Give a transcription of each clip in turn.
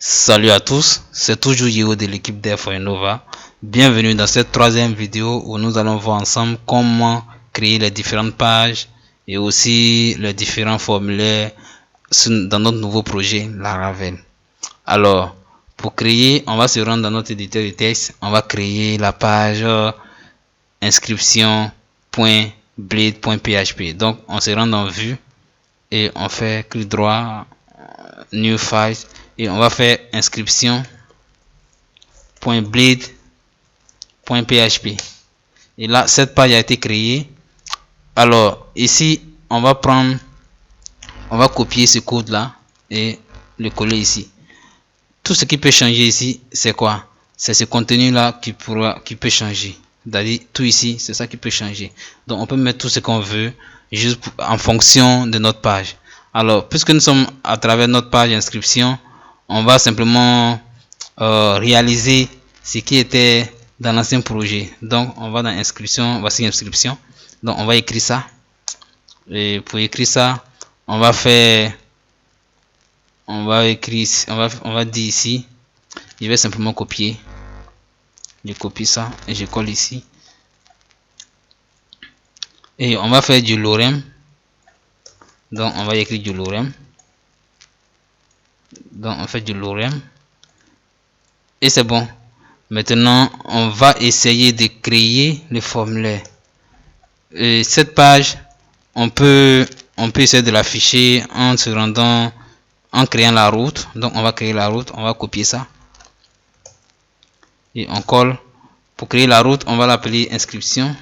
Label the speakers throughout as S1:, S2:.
S1: Salut à tous, c'est toujours Yeo de l'équipe Dev for Innova. Bienvenue dans cette troisième vidéo où nous allons voir ensemble comment créer les différentes pages et aussi les différents formulaires dans notre nouveau projet Laravel. Alors, pour créer, on va se rendre dans notre éditeur de texte, on va créer la page inscription.blade.php. Donc, on se rend dans Vue et on fait clic droit, New File. Et on va faire inscription.blade.php. Et là, cette page a été créée. Alors, ici, on va copier ce code là et le coller ici. Tout ce qui peut changer ici, c'est quoi? C'est ce contenu là qui peut changer. C'est-à-dire, tout ici, c'est ça qui peut changer. Donc, on peut mettre tout ce qu'on veut juste en fonction de notre page. Alors, puisque nous sommes à travers notre page inscription, on va simplement réaliser ce qui était dans l'ancien projet. Donc, on va dans inscription, voici inscription. Donc, on va écrire ça. Et pour écrire ça, on va dire ici, je vais simplement copier. Je copie ça et je colle ici. Et on va faire du lorem. Donc, on va écrire du lorem. Donc, on fait du lorem. Et c'est bon. Maintenant, on va essayer de créer le formulaire. Et cette page, on peut essayer de l'afficher en créant la route. Donc, on va créer la route. On va copier ça. Et on colle. Pour créer la route, on va l'appeler inscription.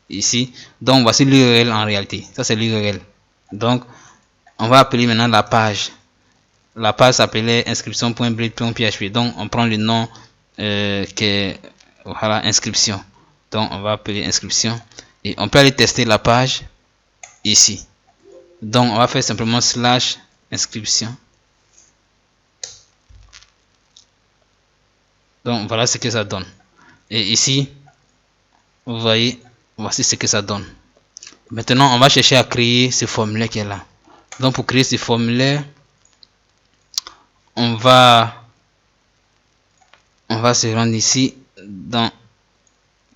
S1: Ici. Donc, voici l'URL en réalité. Ça, c'est l'URL. Donc, on va appeler maintenant la page. La page s'appelait inscription.blade.php. Donc, on prend le nom voilà, inscription. Donc, on va appeler inscription. Et on peut aller tester la page ici. Donc, on va faire simplement / inscription. Donc, voilà ce que ça donne. Et ici, vous voyez, voici ce que ça donne. Maintenant, on va chercher à créer ce formulaire qui est là. Donc, pour créer ce formulaire, on va se rendre ici dans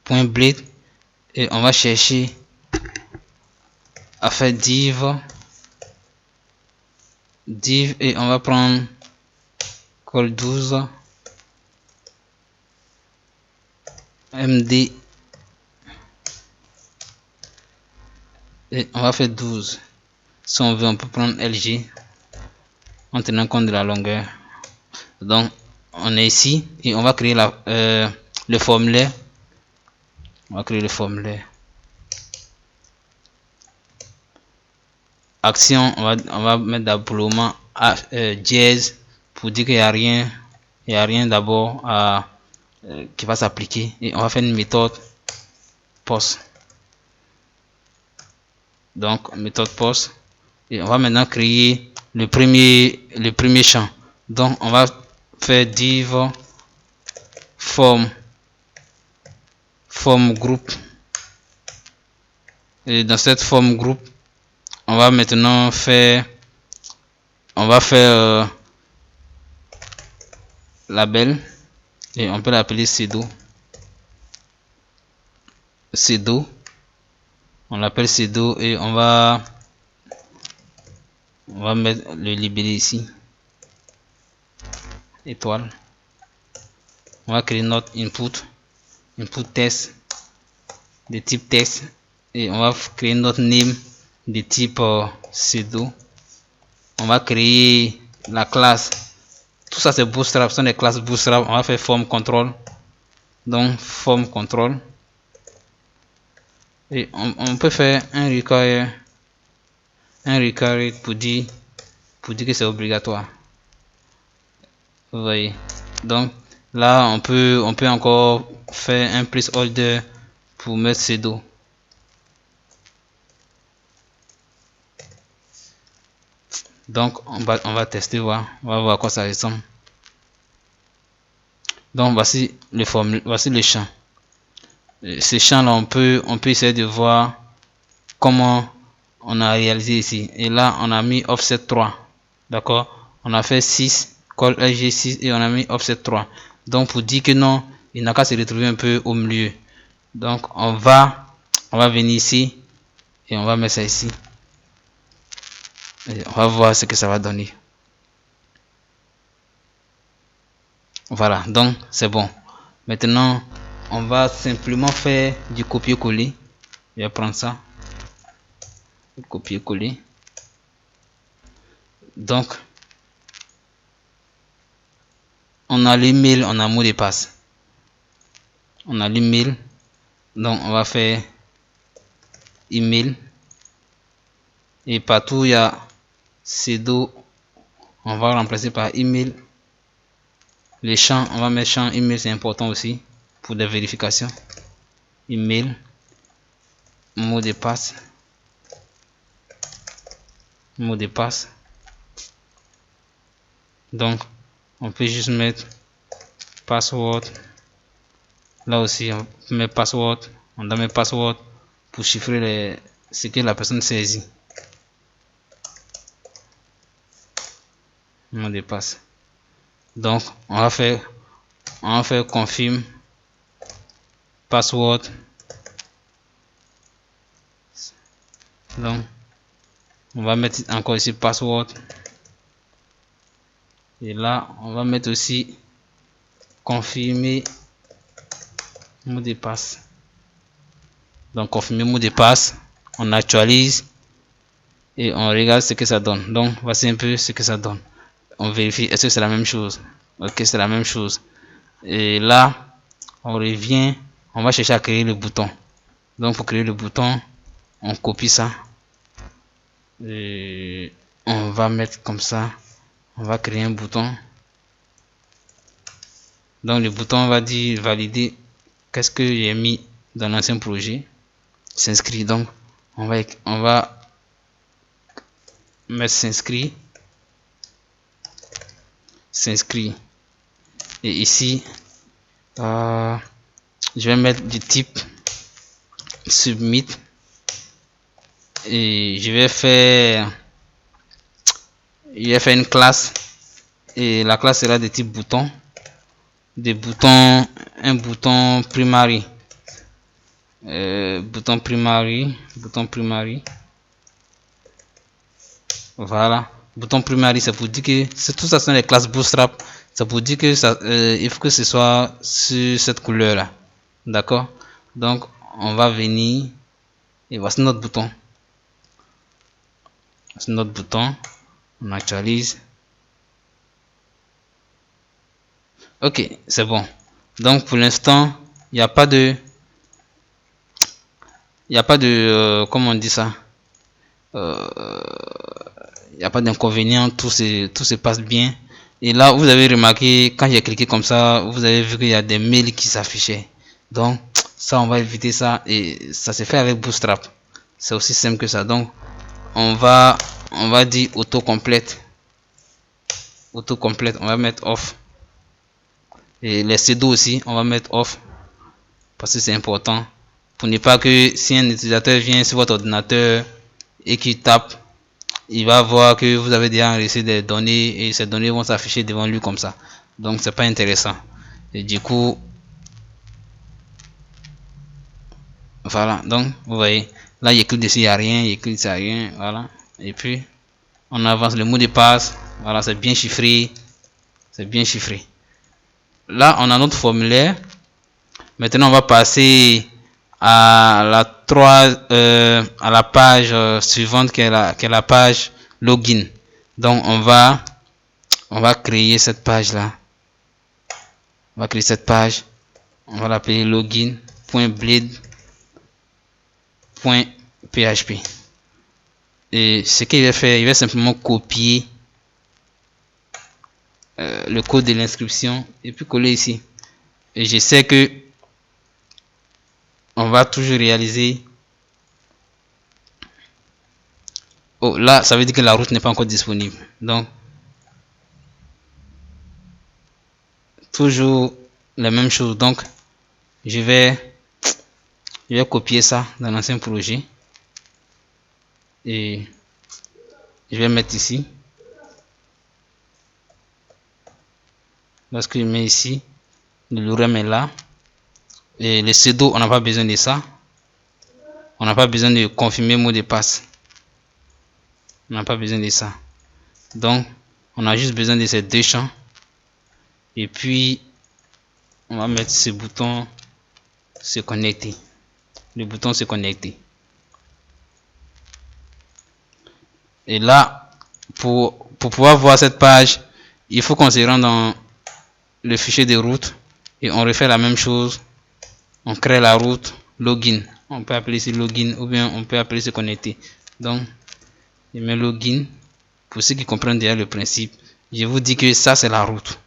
S1: .blade et on va chercher à faire div et on va prendre col 12 md et on va faire 12. Si on veut, on peut prendre lg en tenant compte de la longueur. Donc, on est ici et on va créer le formulaire. On va créer le formulaire. Action, on va mettre d'abord dièse pour dire qu'il n'y a rien d'abord qui va s'appliquer. Et on va faire une méthode post. Donc, méthode post. Et on va maintenant créer le premier champ. Donc, on va faire div form group. Et dans cette form group, on va maintenant faire label et on peut l'appeler pseudo. On l'appelle pseudo et on va mettre le libellé ici. Étoile. On va créer notre input test de type texte et on va créer notre name de type pseudo. On va créer la classe. Tout ça c'est Bootstrap, ce sont des classes Bootstrap. On va faire form control. Donc form control. Et on peut faire un require pour dire que c'est obligatoire. Vous voyez. Donc là on peut encore faire un placeholder pour mettre pseudo. Donc on va tester, voir, on va voir à quoi ça ressemble. Donc voici le formulaire, voici le champ. Ce champ là on peut essayer de voir comment on a réalisé ici. Et là on a mis offset 3. D'accord? On a fait 6 col LG6 et on a mis offset 3. Donc pour dire que non, il n'a qu'à se retrouver un peu au milieu. Donc on va venir ici et on va mettre ça ici. Et on va voir ce que ça va donner. Voilà, donc c'est bon. Maintenant, on va simplement faire du copier-coller. Je vais prendre ça. Copier-coller. Donc, on a l'email, on a mot de passe. On a l'email. Donc, on va faire email. Et partout, il y a pseudo. On va remplacer par email. Les champs, on va mettre champ email, c'est important aussi pour des vérifications. Email. Mot de passe. Mot de passe. Donc, on peut juste mettre password. Là aussi, on peut mettre password. On doit mettre password pour chiffrer ce que la personne saisit. Mot de passe. Donc, on va faire confirm password. Donc, on va mettre encore ici password. Et là, on va mettre aussi confirmer mot de passe. Donc, confirmer mot de passe. On actualise et on regarde ce que ça donne. Donc, voici un peu ce que ça donne. On vérifie, est-ce que c'est la même chose? Ok, c'est la même chose. Et là, on revient, on va chercher à créer le bouton. Donc, pour créer le bouton, on copie ça. Et on va mettre comme ça. On va créer un bouton. Donc, le bouton va dire valider qu'est-ce que j'ai mis dans l'ancien projet. S'inscrit. Donc, on va mettre s'inscrit. S'inscrit. Et ici, je vais mettre du type submit. Et je vais faire une classe. Et la classe sera de type bouton. Un bouton primary. Bouton primary. Voilà. Bouton primary, c'est pour dire que tout ça sont les classes Bootstrap. C'est pour dire que ça, il faut que ce soit sur cette couleur là. D'accord. Donc on va venir et voici notre bouton. Voici notre bouton. On actualise. Ok, c'est bon. Donc pour l'instant, il n'y a pas de comment on dit ça, il n'y a pas d'inconvénient, tout se passe bien. Et là, vous avez remarqué, quand j'ai cliqué comme ça, vous avez vu qu'il y a des mails qui s'affichaient. Donc, ça, on va éviter ça. Et ça se fait avec Bootstrap. C'est aussi simple que ça. Donc, on va dire auto-complète. Auto-complète, on va mettre off. Et les pseudos aussi, on va mettre off. Parce que c'est important. Pour ne pas que si un utilisateur vient sur votre ordinateur et qu'il tape, il va voir que vous avez déjà enregistré des données et ces données vont s'afficher devant lui comme ça. Donc c'est pas intéressant. Et du coup, voilà. Donc vous voyez, là il clique dessus, il n'y a rien, il clique dessus, il n'y a rien. Voilà. Et puis on avance le mot de passe. Voilà, c'est bien chiffré. C'est bien chiffré. Là on a notre formulaire. Maintenant on va passer à la page suivante qui est la page login. Donc on va créer cette page là. On va créer cette page. On va l'appeler login.blade.php. Et ce qu'il va faire, il va simplement copier le code de l'inscription et puis coller ici. Et je sais que on va toujours réaliser. Oh, là, ça veut dire que la route n'est pas encore disponible. Donc, toujours la même chose. Donc, je vais copier ça dans l'ancien projet. Et je vais mettre ici. Lorsque je mets ici, le lorem est là. Et le pseudo, on n'a pas besoin de ça. On n'a pas besoin de confirmer mot de passe. On n'a pas besoin de ça. Donc, on a juste besoin de ces deux champs. Et puis, on va mettre ce bouton se connecter. Le bouton se connecter. Et là, pour pouvoir voir cette page, il faut qu'on se rende dans le fichier de route et on refait la même chose. On crée la route login. On peut appeler ici login ou bien on peut appeler se connecter. Donc, je mets login. Pour ceux qui comprennent déjà le principe, je vous dis que ça c'est la route.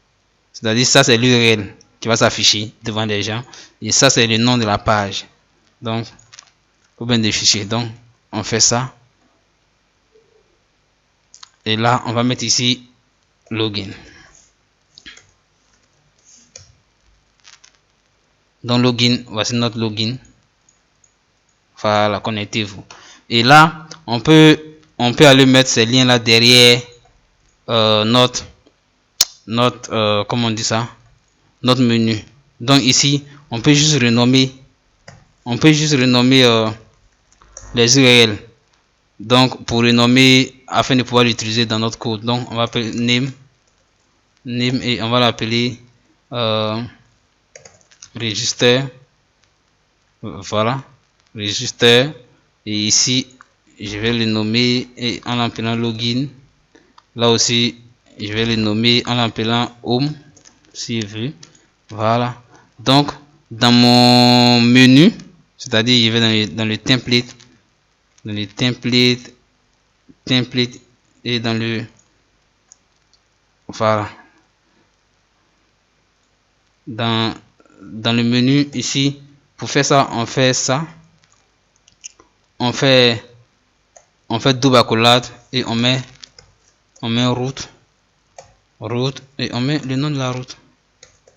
S1: C'est-à-dire ça c'est l'URL qui va s'afficher devant les gens et ça c'est le nom de la page. Donc, ou bien des fichiers. Donc, on fait ça. Et là, on va mettre ici login. Donc login, voici notre login. Voilà, connectez-vous. Et là, on peut aller mettre ces liens là derrière notre comment on dit ça, notre menu. Donc ici, on peut juste renommer les URL. Donc pour renommer afin de pouvoir l'utiliser dans notre code. Donc on va appeler name et on va l'appeler register. Voilà, register. Et ici, je vais le nommer et en l'appelant login. Là aussi, je vais le nommer en l'appelant home si je veux. Voilà. Donc, dans mon menu, c'est-à-dire je vais dans le template, et dans le voilà. Dans le menu ici, pour faire ça, on fait ça. On fait double accolade et on met route et on met le nom de la route.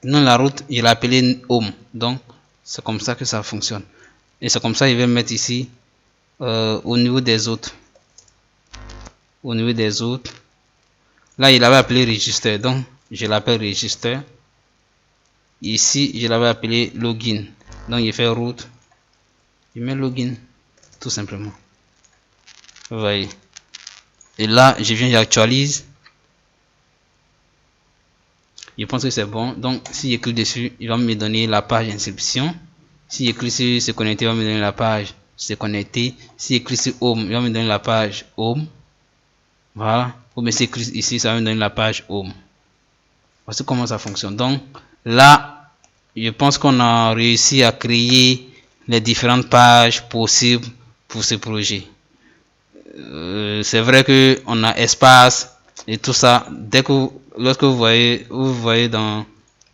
S1: Le nom de la route, il est appelé home. Donc, c'est comme ça que ça fonctionne. Et c'est comme ça il va mettre ici au niveau des autres. Là, il avait appelé register. Donc, je l'appelle register. Ici, je l'avais appelé login. Donc, il fait route. Je mets login. Tout simplement. Vous voyez. Et là, je viens, j'actualise. Je pense que c'est bon. Donc, si je clique dessus, il va me donner la page inscription. Si je clique sur se connecter, il va me donner la page se connecter. Si je clique sur home, il va me donner la page home. Voilà. Ou bien si je clique ici, ça va me donner la page home. Voici comment ça fonctionne. Donc, là, je pense qu'on a réussi à créer les différentes pages possibles pour ce projet. C'est vrai que on a espace et tout ça. Lorsque vous voyez dans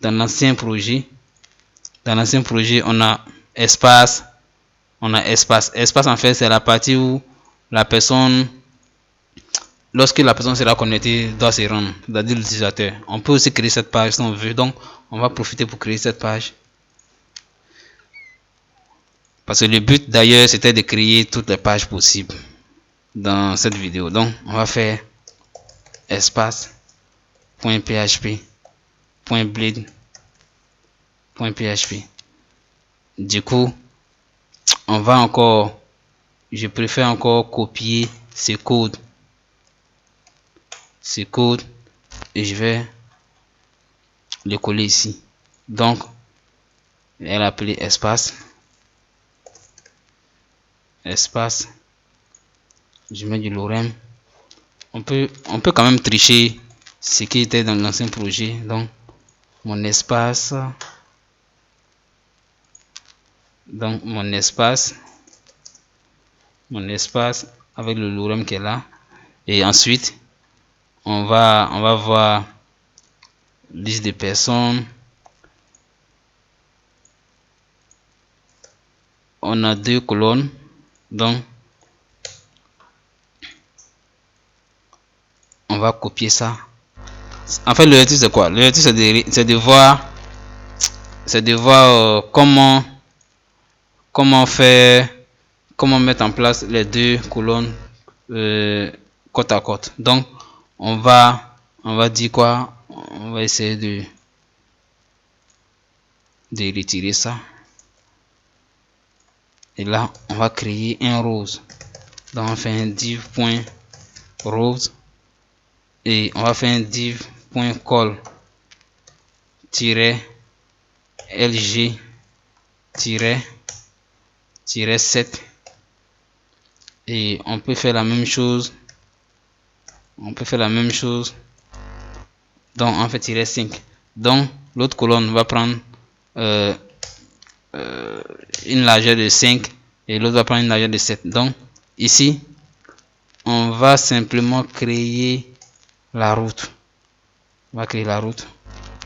S1: l'ancien projet, on a espace. Espace en fait, c'est la partie où la personne, lorsque la personne sera connectée, doit se rendre, c'est-à-dire l'utilisateur. On peut aussi créer cette page si on veut. Donc, on va profiter pour créer cette page. Parce que le but d'ailleurs, c'était de créer toutes les pages possibles dans cette vidéo. Donc, on va faire espace.php.blade.php. Du coup, je préfère encore copier ce code et je vais le coller ici. Donc, elle a appelé espace. Je mets du lorem. On peut quand même tricher ce qui était dans l'ancien projet. Donc, mon espace avec le lorem qui est là. Et ensuite, on va voir liste de personnes. On a 2 colonnes. Donc, on va copier ça. En fait, le c'est quoi? Le c'est de voir comment mettre en place les 2 colonnes côte à côte. Donc, on va dire quoi? On va essayer de retirer ça. Et là, on va créer un rose. Donc on fait un div.rose et on va faire un div.call-lg-7 et on peut faire la même chose. Donc on fait -5. Donc l'autre colonne va prendre une largeur de 5 et l'autre va prendre une largeur de 7. Donc ici on va simplement créer la route. On va créer la route.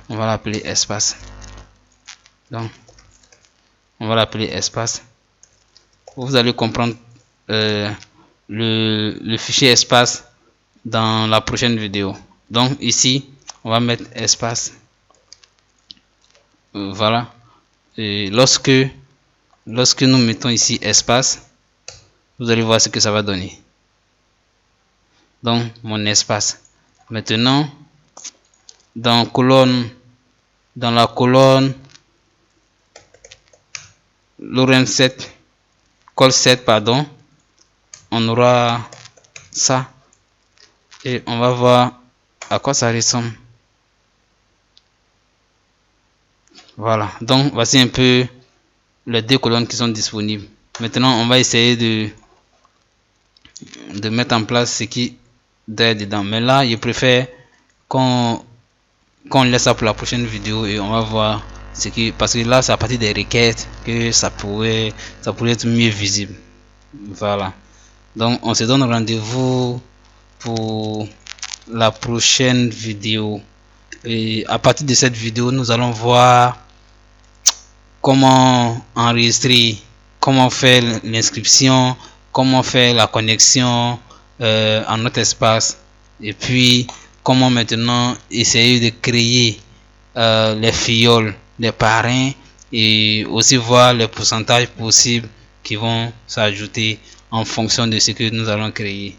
S1: On va l'appeler espace. Donc on va l'appeler espace. Vous allez comprendre le fichier espace dans la prochaine vidéo. Donc ici on va mettre espace. Voilà. Et lorsque nous mettons ici espace, vous allez voir ce que ça va donner. Donc mon espace. Maintenant dans la colonne lorem7 call7 pardon, on aura ça et on va voir à quoi ça ressemble. Voilà, donc voici un peu les deux colonnes qui sont disponibles. Maintenant on va essayer de mettre en place ce qui est dedans, mais là je préfère qu'on laisse ça pour la prochaine vidéo et on va voir ce qui, parce que là c'est à partir des requêtes que ça pourrait être mieux visible. Voilà, donc on se donne rendez-vous pour la prochaine vidéo et à partir de cette vidéo nous allons voir comment enregistrer, comment faire l'inscription, comment faire la connexion en notre espace et puis comment maintenant essayer de créer les filleuls, les parrains et aussi voir les pourcentages possibles qui vont s'ajouter en fonction de ce que nous allons créer.